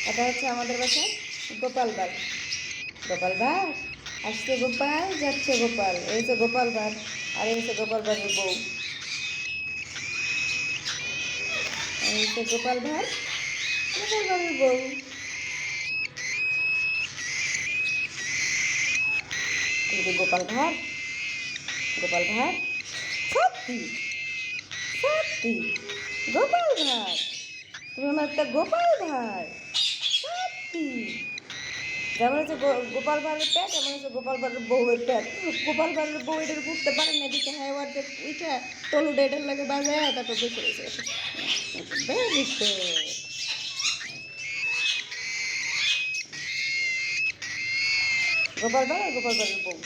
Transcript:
এটা হচ্ছে আমাদের বাসায় গোপাল ভাঁড়। গোপাল ভাঁড় আসছে, গোপাল যাচ্ছে গোপাল, এই হচ্ছে গোপাল ভাঁড়। আর এই হচ্ছে গোপাল ভাঁড়ের বউ, এই হচ্ছে গোপাল ভাঁড়, গোপাল ভাঁড়ের বউ। এই যে গোপাল ভাঁড়, গোপাল ভাঁড়, সত্যি সত্যি গোপাল ভাঁড়, তুমি আমার একটা গোপাল ভাঁড়, সত্যি। যেমন হচ্ছে গোপাল ভাঁড়ের প্যাট, এমন হচ্ছে গোপাল ভাঁড়ের বউয়ের প্যাট। গোপাল ভাঁড়ের বউ এটার বুঝতে পারেন না, এদিকে হ্যাঁ ওয়ার উইটা তলু ডেটার লাগে বাজায়, তারপর বসে রয়েছে। Very good. গোপাল ভাঁড় আর গোপাল ভাঁড়ের বউ।